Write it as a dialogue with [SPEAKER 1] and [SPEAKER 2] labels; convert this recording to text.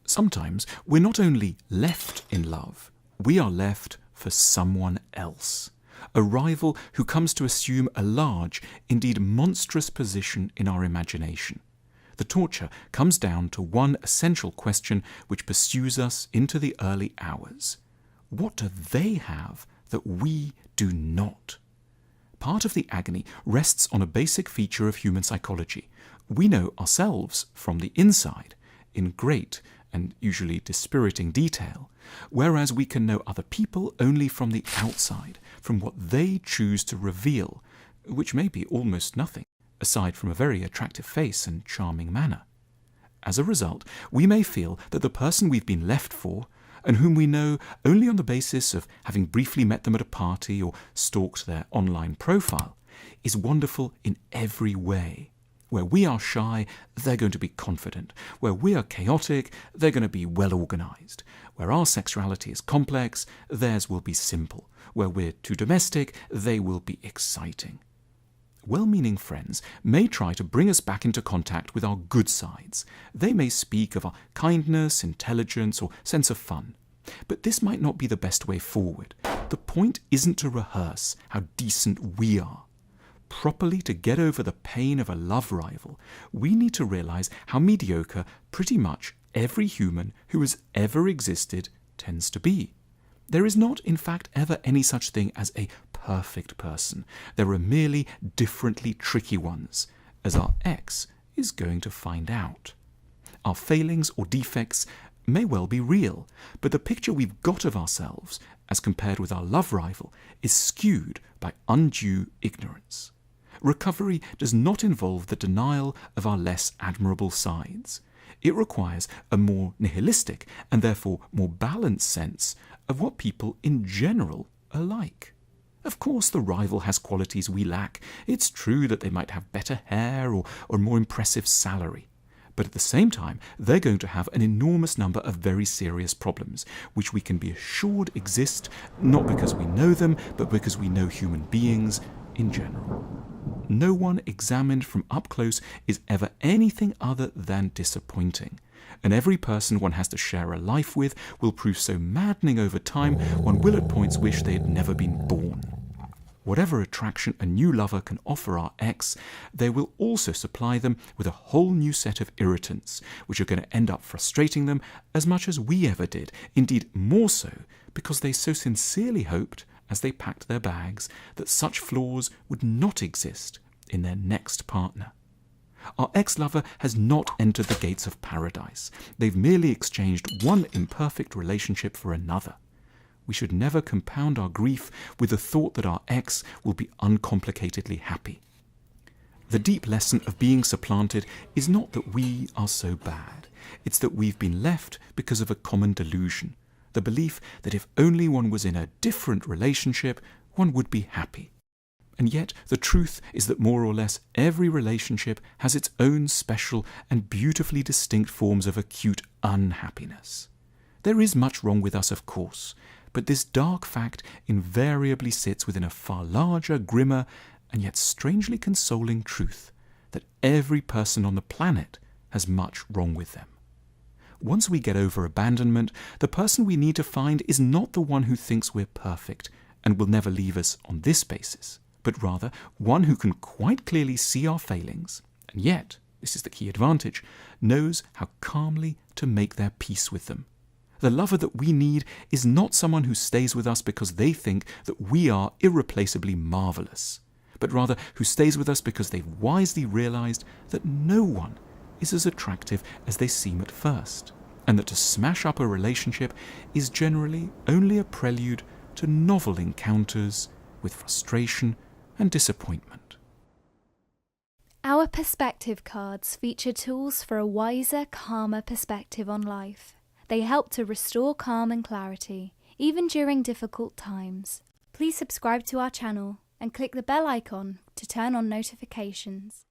[SPEAKER 1] Sometimes we're not only left in love, we are left for someone else. A rival who comes to assume a large, indeed monstrous position in our imagination. The torture comes down to one essential question which pursues us into the early hours. What do they have that we do not? Part of the agony rests on a basic feature of human psychology. We know ourselves from the inside, in great and usually dispiriting detail, whereas we can know other people only from the outside, from what they choose to reveal, which may be almost nothing, aside from a very attractive face and charming manner. As a result, we may feel that the person we've been left for, and whom we know only on the basis of having briefly met them at a party or stalked their online profile, is wonderful in every way. Where we are shy, they're going to be confident. Where we are chaotic, they're going to be well organized. Where our sexuality is complex, theirs will be simple. Where we're too domestic, they will be exciting. Well-meaning friends may try to bring us back into contact with our good sides. They may speak of our kindness, intelligence, or sense of fun. But this might not be the best way forward. The point isn't to rehearse how decent we are. Properly to get over the pain of a love rival, we need to realize how mediocre pretty much every human who has ever existed tends to be. There is not, in fact, ever any such thing as a perfect person. There are merely differently tricky ones, as our ex is going to find out. Our failings or defects may well be real, but the picture we've got of ourselves, as compared with our love rival, is skewed by undue ignorance. Recovery does not involve the denial of our less admirable sides. It requires a more nihilistic and therefore more balanced sense of what people in general are like. Of course, the rival has qualities we lack. It's true that they might have better hair or a more impressive salary. But at the same time, they're going to have an enormous number of very serious problems, which we can be assured exist not because we know them, but because we know human beings in general. No one examined from up close is ever anything other than disappointing, and every person one has to share a life with will prove so maddening over time one will at points wish they had never been born. Whatever attraction a new lover can offer our ex, they will also supply them with a whole new set of irritants, which are going to end up frustrating them as much as we ever did, indeed more so, because they so sincerely hoped, as they packed their bags, that such flaws would not exist in their next partner. Our ex-lover has not entered the gates of paradise. They've merely exchanged one imperfect relationship for another. We should never compound our grief with the thought that our ex will be uncomplicatedly happy. The deep lesson of being supplanted is not that we are so bad. It's that we've been left because of a common delusion. The belief that if only one was in a different relationship, one would be happy. And yet the truth is that more or less every relationship has its own special and beautifully distinct forms of acute unhappiness. There is much wrong with us, of course, but this dark fact invariably sits within a far larger, grimmer, and yet strangely consoling truth that every person on the planet has much wrong with them. Once we get over abandonment, the person we need to find is not the one who thinks we're perfect and will never leave us on this basis, but rather one who can quite clearly see our failings, and yet, this is the key advantage, knows how calmly to make their peace with them. The lover that we need is not someone who stays with us because they think that we are irreplaceably marvelous, but rather who stays with us because they've wisely realized that no one is as attractive as they seem at first, and that to smash up a relationship is generally only a prelude to novel encounters with frustration and disappointment.
[SPEAKER 2] Our perspective cards feature tools for a wiser, calmer perspective on life. They help to restore calm and clarity, even during difficult times. Please subscribe to our channel and click the bell icon to turn on notifications.